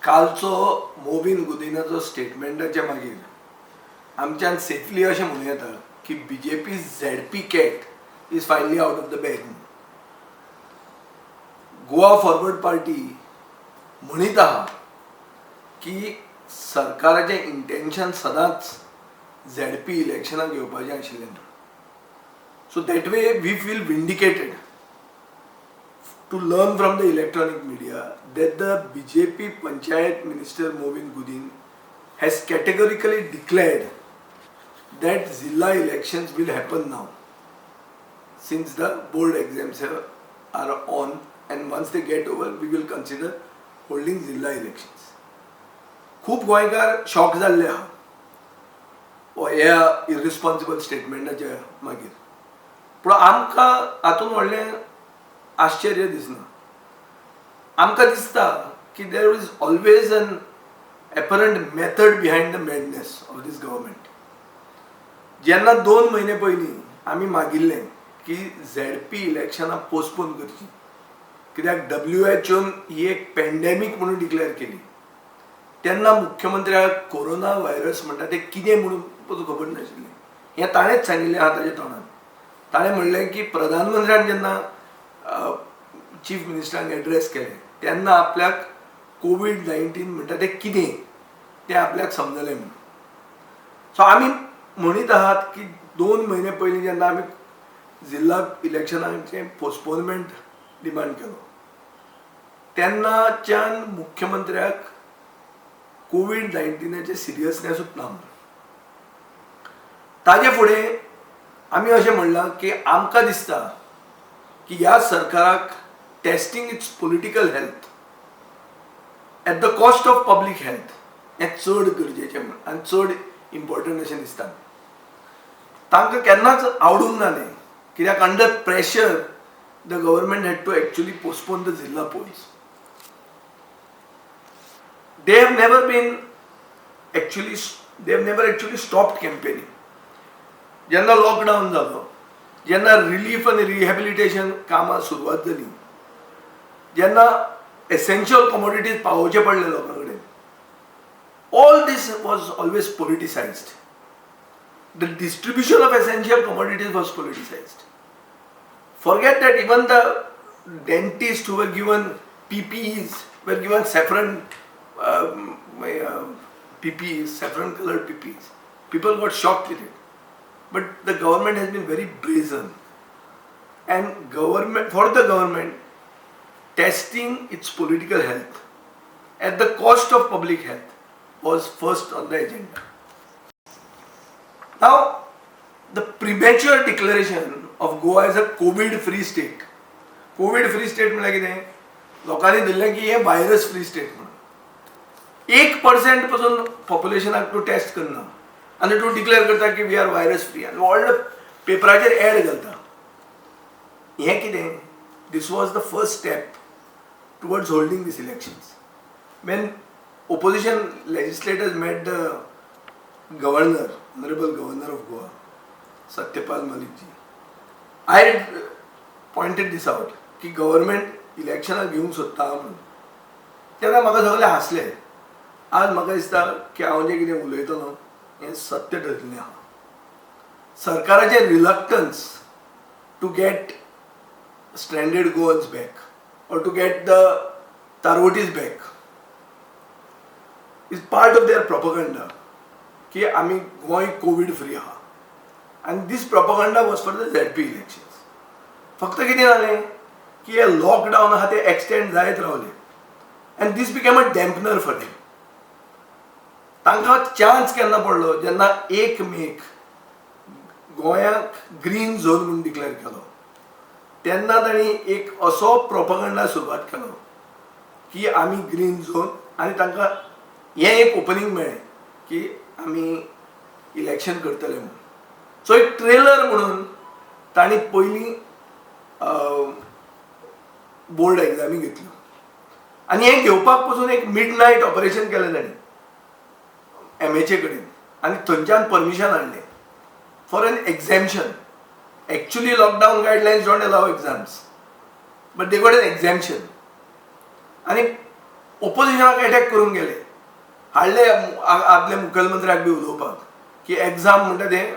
कालचो मोविन गुदिनाचो स्टेटमेंटाच्या मागीर आमच्यान सेफली अशें म्हणूं येता की BJP ZP cat is finally out of the bag. Goa forward party म्हणीत आहा की सरकाराचें इंटेन्शन सदांच ZP इलेक्शनाक घेवपाचें आशिल्लें. So that way we feel vindicated to learn from the electronic media that the BJP Panchayat Minister Movind Gudin has categorically declared that Zilla elections will happen now, since the board exams are on, and once they get over we will consider holding Zilla elections. खूप गोंयकार shock जाल्ले आहा ह्या irresponsible स्टेटमेंटाच्या मागीर, पूण आमकां हातून व्हडलें आश्चर्य दिसना. आमकां दिसता की there is always an apparent method behind the madness of this government. जेन्ना 2 म्हयने पयलीं आमी मागिल्लें की ZP इलेक्शनां पोस्टपोन करची, कित्याक WHOन ही एक पॅन्डेमीक म्हणून डिक्लेअर केली, तेन्ना मुख्यमंत्र्याक कोरोना व्हायरस म्हणटा तें कितें म्हणून खबर नाशिल्लें. हें ताणेंच सांगिल्लें आहा ताच्या तोंडान. ताणें म्हणलें की प्रधानमंत्र्यान जेन्ना चीफ मिनिस्टरांक एड्रेस केलें तेन्ना आपल्याक COVID-19 म्हणटा तें कितें तें आपल्याक समजलें म्हणून. सो आमी म्हणीत आहात की 2 म्हयने पयलीं जेन्ना आमी जिल्हा इलेक्शनाचें पोस्टपोनमेंट डिमांड केलो तेन्नाच्यान मुख्यमंत्र्याक COVID-19चें सिरियसनेसूच ना म्हणून. ताजे फुडें आमी अशें म्हणलां की आमकां दिसता की ह्या सरकाराक testing it's political health at the cost of public health हें चड गरजेचें आनी चड इम्पॉर्टंट अशें दिसता. तांकां केन्नाच आवडूंक नालें, कित्याक under pressure the government had to actually postpone the जिल्हा polls. they have never actually stopped campaigning. जेन्ना लॉकडावन जालो, जेन्ना रिलीफ आनी रिहॅबिलिटेशन कामां सुरवात जाली, जेन्ना एसेन्शियल कमोडिटीज पावोवचे पडले लोकां कडेन, all this was always politicised. The distribution of essential commodities was politicised. Forget that even the dentists who were given PPEs were given saffron PPEs, saffron colored PPEs. People got shocked with it. But the government has been very brazen, and for the government, testing its political health at the cost of public health was first on the agenda. Now, the premature declaration of Goa as a COVID-free state. COVID-free state म्हणजे कितें? लोकांनी दिल्लें की हें virus free state म्हणून. 1% पासून पॉप्युलेशनाक तूं taste करना आनी तूं डिक्लेअर करता की वी आर व्हायरस फ्री आनी व्हडलो पेपराचेर एड घालता. हें कितें? This was the first step towards holding this elections. When opposition legislators met the governor, honorable governor of Goa, Satyapal Malik ji, I had pointed this out की government इलेक्शनाक घेवंक सोदता म्हणून. तेन्ना म्हाका सगळे हांसले. आज म्हाका दिसता की हांव जें कितें उलयतलो हें सत्य ठरलेलें आहा. सरकाराचें reluctance to get stranded Goans back or to get the Tarvotis back is part of their propaganda की आमी गोंय कोविड फ्री आहा. and this propaganda was for the ZP elections. फक्त कितें जालें की हे लॉकडावन आहा ते एक्सटेंड जायत रावले, and this became a dampener for them. तांकां चान्स केन्ना पडलो जेन्ना 1 मेक गोंयाक ग्रीन झोन म्हणून डिक्लेअर केलो, तेन्ना तांणी एक असो प्रोपगंडा सुरवात केलो की आमी ग्रीन झोन, आनी तांकां हें एक ओपनिंग मेळ्ळें की आमी इलेक्शन करतले म्हणून. सो एक ट्रेलर म्हणून तांणी पयलीं बोर्ड एग्जामी घेतल्यो, आनी हें घेवपाक पासून एक मिडनायट ऑपरेशन केलें तांणी MHA कडेन, आनी थंयच्यान परमिशन हाडलें for an exemption. Actually, lockdown guidelines don't allow exams, but they got an exemption. आणि ओपोजिशनाक अटॅक करून गेले, हाडले आदले मुखेलमंत्र्याक बी उलोवपाक की एग्जाम म्हणटा तें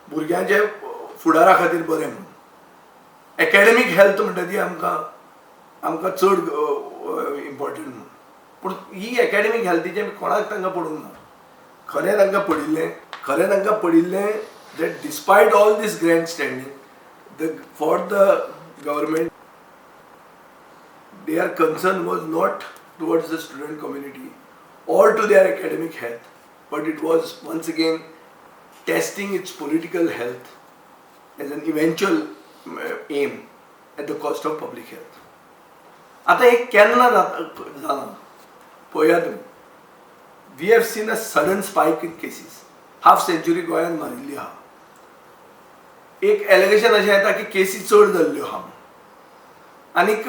भुरग्यांचे फुडारा खातीर बरें म्हणून. एकेडमीक हेल्थ म्हणटा ती आमकां चड इम्पॉर्टंट म्हणून. पूण ही एकेडमीक हेल्थीचें कोणाक तांकां पडूंक ना. खरें तांकां पडिल्लें that despite all this grandstanding, for the government, their concern was not towards the student community or to their academic health, but it was once again testing its political health as an eventual aim at the cost of public health. आता हे केन्ना जालां पळया तुमी. We have seen a sudden spike in cases. Half century गोंयांत मारिल्ली आहा. एक एलिगेशन अशें येता की केसी चड जाल्ल्यो आहा आनीक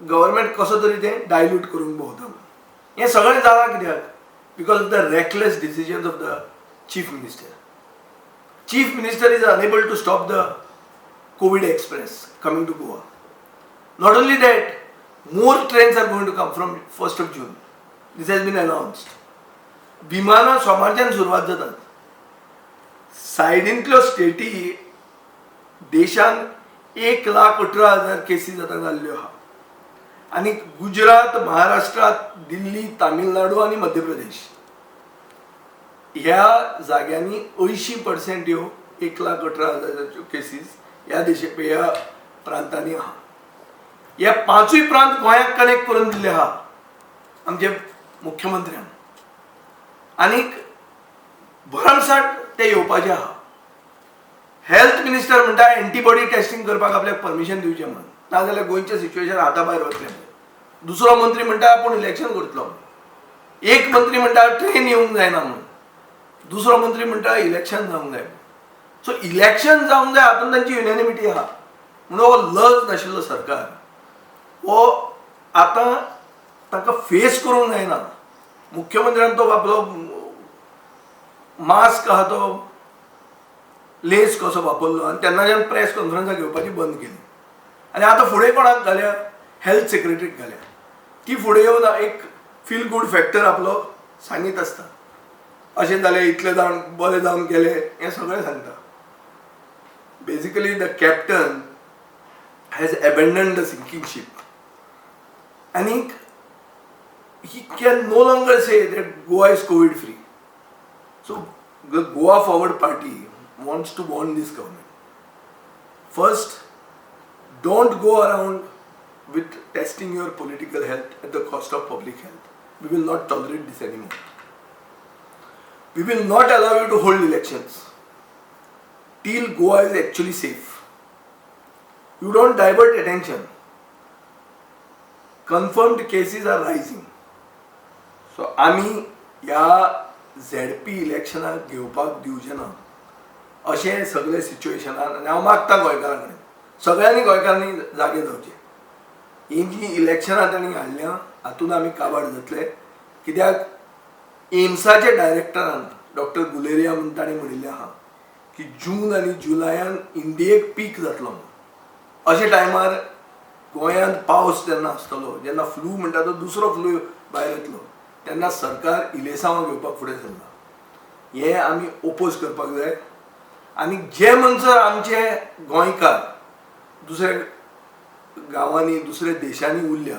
गव्हर्मेंट कसो तरी तें डायल्यूट करून भोंवता. हें सगळें जालां कित्याक? Because of the reckless decisions of the chief minister. Chief minister is unable to stop the covid express coming to Goa. Not only that, more trains are going to come from 1st of June. This has been announced. विमानां सोमारच्यान सुरवात जातात. सायडींतल्यो स्टेटी देशान 1,18,000 cases आतां जाल्ल्यो आहा आनी गुजरात, महाराष्ट्र, दिल्ली, तामिळनाडू आनी मध्य प्रदेश ह्या जाग्यांनी 80% ह्यो 1,18,000 केसीस ह्या प्रांतांनी आहा. ह्या 5 प्रांत गोंयाक कनेक्ट करून दिल्ले आहा आमचे मुख्यमंत्र्यान आनीक भरमसाट ते येवपाचे आहा. हेल्थ मिनिस्टर म्हणटा एंटीबॉडी टेस्टिंग करपाक आपल्याक परमिशन दिवचें म्हणून, नाजाल्यार गोंयचें सिच्युएशन हाता भायर वतलें. दुसरो मंत्री म्हणटा आपूण इलेक्शन करतलो. एक मंत्री म्हणटा ट्रेन येवंक जायना म्हणून, दुसरो मंत्री म्हणटा इलेक्शन जावंक जाय. सो इलेक्शन जावंक जाय हातूंत तांची युनॅनिमिटी आहा. म्हणून हो लज नाशिल्लो सरकार हो आतां तांकां फेस करूंक जायना. मुख्यमंत्र्यान तो आपलो मास्क आहा तो लेस कसो वापरलो आनी तेन्नाच्यान प्रेस कॉन्फरन्सां घेवपाची बंद केली. आनी आतां फुडें कोणाक घाल्या? हेल्थ सेक्रेटरीक घाल्या. ती फुडें येवन एक फील गूड फॅक्टर आपलो सांगीत आसता. अशें जालें, इतलें जावन बरें जावन गेलें, हें सगळें सांगता. Basically the captain has abandoned the sinking ship. आनीक he can no longer say that Goa is COVID free. So the Goa Forward Party wants to warn this government. First, don't go around with testing your political health at the cost of public health. We will not tolerate this anymore. We will not allow you to hold elections till Goa is actually safe. You don't divert attention. Confirmed cases are rising. So आमी ह्या ZP इलेक्शनाक घेवपाक दिवचे ना अशें सगळे सिच्युएशनान. आनी हांव मागता गोंयकारां कडेन सगळ्यांनी गोंयकारांनी जागे जावचे. ही जी इलेक्शनां तांणी हाडल्या हातूंत आमी काबाड जातले. कित्याक एम्साचे डायरेक्टरान डॉक्टर गुलेरिया म्हणून ताणें म्हणिल्लें आहा की जून आनी जुलयान इंडियेक पीक जातलो म्हणून. अशे टायमार गोंयांत पावस जेन्ना आसतलो, जेन्ना फ्लू म्हणटा तो दुसरो फ्लू भायर येतलो, तेन्ना सरकार इलेसांवां घेवपाक फुडें सरना. हें आमी ओपोज करपाक जाय. आनी जे मनसर आमचे गोंयकार दुसऱ्या गांवांनी, दुसऱ्या देशांनी उरल्या,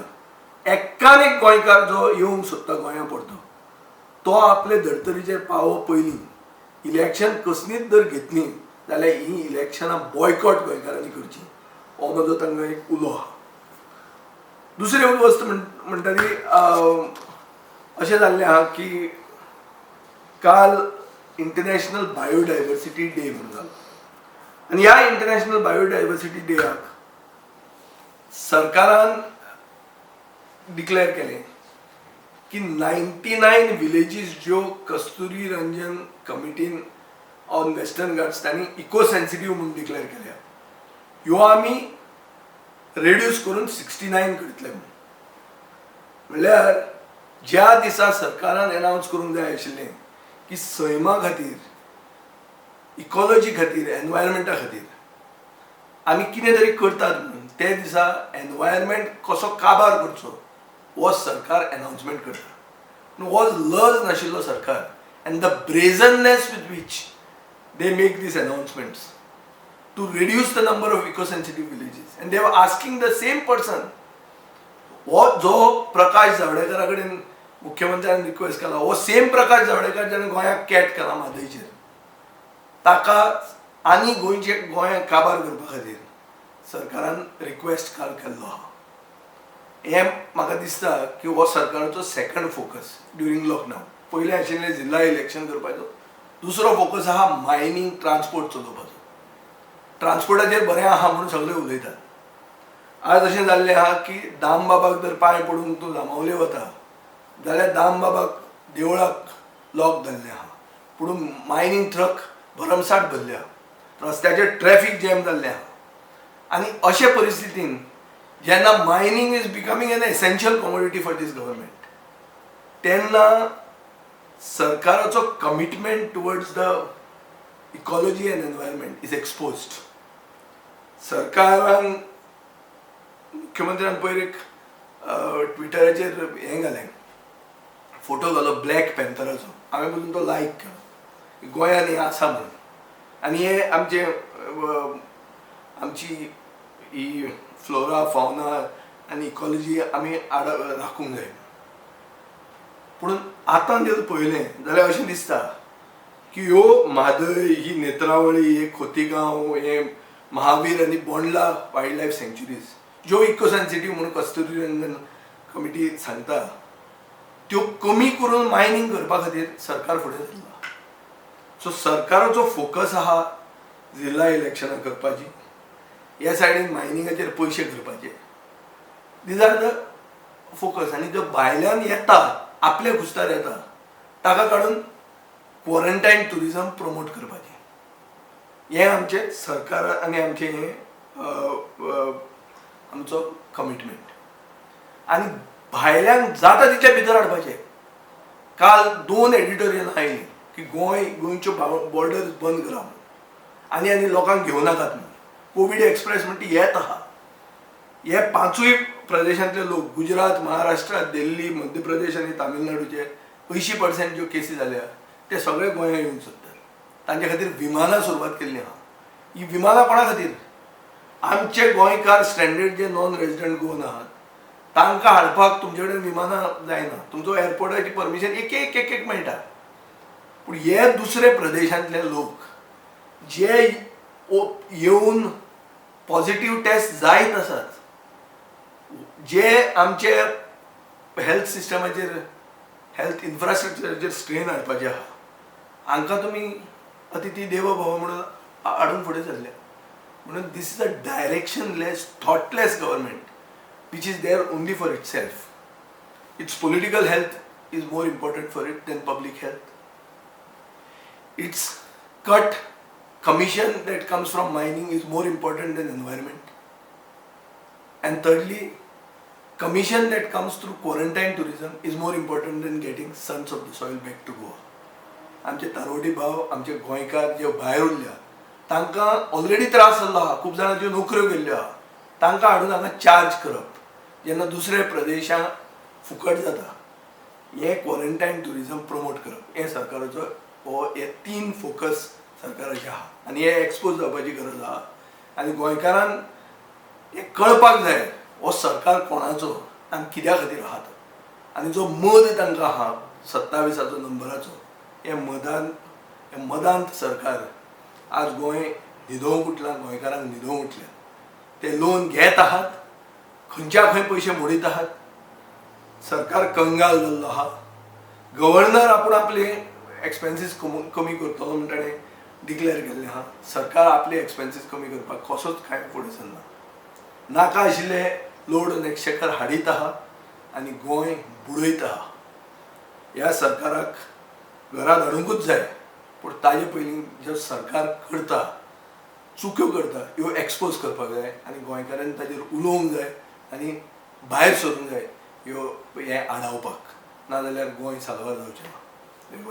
एक्कान एक गोंयकार जो येवंक सोदता गोंया परतो, तो आपले धर्तरेचेर पावो पयलीं इलेक्शन कसलींच जर घेतलीं जाल्यार ही इलेक्शनां बॉयकॉट गोंयकारांनी करची. हो म्हजो तांकां एक उलो आहा. दुसरी वस्त म्हणटा ती अशें जाल्लें आहा की काल इंटरनॅशनल बायोडायवर्सिटी डे म्हणून जालो. आनी ह्या इंटरनॅशनल बायोडायवर्सिटी डेयाक सरकारान डिक्लेअर केलें की 99 विलेजीस ज्यो कस्तुरी रंजन कमिटीन ऑन वेस्टर्न घाट्स तांणी इको सेन्सिटीव म्हणून डिक्लेअर केल्या, ह्यो आमी रेड्यूस करून 69 करतले म्हणून. म्हणल्यार ज्या दिसा सरकारान अनाउन्स करूंक जाय आशिल्लें की सैमा खातीर, इकॉलॉजी खातीर, एनवायरमेंटा खातीर आमी कितें तरी करतात म्हणून, ते दिसा एनवायरमेंट कसो काबार करचो हो सरकार अनाउन्समेंट करता. हो लज नाशिल्लो सरकार and the brazenness with which they make these announcements to reduce the number of eco-sensitive villages, and they were asking the same person जो प्रकाश जावडेकरा कडेन मुख्यमंत्र्यान रिक्वेस्ट केला, हो सेम प्रकाश जावडेकर ज्याने गोंयाक कॅट केला म्हादयचेर, ताका आनी गोंयाक काबार करपा खातीर सरकारान रिक्वेस्ट काल केल्लो आहा. हें म्हाका दिसता की हो सरकाराचो सेकंड फोकस ड्युरींग लॉकडावन. पयलें आशिल्लें जिल्ला इलेक्शन करपाचो, दुसरो फोकस आहा मायनींग ट्रान्सपोर्ट चलोवपाचो. ट्रान्सपोर्टाचेर बरें आहा म्हणून सगळे उलयतात. आज अशें जाल्लें आहा की दामबाबाक जर पांय पडून तूं जामावले वता जाल्यार दामबाबाक देवळाक लॉक जाल्लें आहा, पुणून मायनींग ट्रक भरमसाट भरले आहा, रस्त्याचेर ट्रॅफिक जॅम जाल्लें आहा. आनी अशे परिस्थितीन जेन्ना mining is becoming an essential commodity for this government, तेन्ना सरकाराचो commitment towards the ecology and environment is exposed. सरकारान मुख्यमंत्र्यान पयर एक ट्विटराचेर हें घालें, फोटो घालो ब्लॅक पॅन्थराचो. हांवें बोलून तो लायक केलो, गोंयांत हें आसा म्हणून. आनी हे आमची ही फ्लोरा फावना आनी इकॉलॉजी आमी राखूंक जाय. पूण आतां जर पळयलें जाल्यार अशें दिसता की ह्यो म्हादय, ही नेत्रावळी, हे खोतीगांव, हे महावीर आनी बोंडला वायल्ड लायफ सँच्युरीज ज्यो इको सेन्सिटीव म्हणून कस्तुरीरंगन कमिटी सांगता, त्यो कमी करून मायनींग करपा खातीर सरकार फुडें सरला. सो सरकाराचो फोकस आहा जिल्ला इलेक्शनां करपाची, ह्या सायडीन मायनिंगाचेर पयशे करपाचे. These are the focus. आनी जो भायल्यान येता, आपले घुस्तार येता, ताका काडून क्वॉरंटायन टुरिजम प्रमोट करपाचें, हें आमचें सरकार आनी आमचें हें आमचो कमिटमेंट. आनी भायल्यान जाता तितले भितर हाडपाचें. काल 2 एडिटोरियल आयलीं की गोंयच्यो बॉर्डर्स बंद करा म्हणून, आनी लोकांक घेवं नाकात म्हणून. कोवीड एक्सप्रेस म्हणटा येत आहा. हे 5य प्रदेशांतले लोक, गुजरात, महाराष्ट्र, दिल्ली, मध्य प्रदेश आनी तामिळनाडूचे 80% ज्यो केसी जाल्या ते सगळे गोंयांत येवंक सोदतात. तांचे खातीर विमानां सुरवात केल्ली आहा. ही विमानां कोणा खातीर? आमचे गोंयकार स्ट्रँडेड जे नॉन रेजिडेंट गोवन आहात तांकां हाडपाक तुमचे कडेन विमानां जायना. तुमचो एअरपोर्टाची परमिशन एक मेळटा. पूण हे दुसरे प्रदेशांतले लोक जे येवन पॉझिटिव्ह टेस्ट जायत आसात, जे आमचे हेल्थ सिस्टमाचेर, हेल्थ इन्फ्रास्ट्रक्चराचेर स्ट्रेन हाडपाचे आहा, हांकां तुमी अतिथी देवो भव म्हणून हाडून फुडें सरले. म्हणून this is a directionless, thoughtless government which is there only for itself. Its political health is more important for it than public health. Its cut commission that comes from mining is more important than environment. And thirdly, commission that comes through quarantine tourism is more important than getting sons of the soil back to Goa. आमचे तारोडी भाव, आमचे गोंयकार जे भायर उरल्या तांकां already त्रास जाल्लो आहा. खूब जाणांच्यो नोकऱ्यो गेल्ल्यो आहा. तांकां हाडून हांगा चार्ज करप जेन्ना दुसऱ्या प्रदेशांत फुकट जाता, हें क्वॉरंटायन टुरिजम प्रमोट करप, हें सरकाराचो हे 3 फोकस सरकाराचे आहा. आनी हे एक्सपोज जावपाची गरज आहा. आनी गोंयकारांक हें कळपाक जाय हो सरकार कोणाचो आनी कित्या खातीर आहा तो. आनी जो मद तांकां आहा 27 नंबराचो, हे मदांत सरकार आज गोंय न्हिदोवंक उठलां, गोंयकारांक न्हिदोवंक उठल्या. ते लोन घेत आहात, खंयच्या खंय पयशे मोडीत आहात. सरकार कंगाल जाल्लो आहा. गव्हर्नर आपूण आपले एक्सपेन्सीस कमी करतलो म्हण ताणें डिक्लेअर केल्लें आहा. सरकार आपले एक्सपेन्सीस कमी करपाक कसोच कांय फुडें सरना. नाका आशिल्ले लोड आनी एक्सचेकर हाडीत आहा आनी गोंय बुडयत आहा. ह्या सरकाराक घरांत हाडूंकूच जाय. पूण ताजे पयलीं जो सरकार करता, चुक्यो करता, ह्यो एक्सपोज करपाक जाय आनी गोंयकारांनी ताजेर उलोवंक जाय आनी भायर सरूंक जाय ह्यो हें आडावपाक. नाजाल्यार गोंय साल्वार जावचें ना.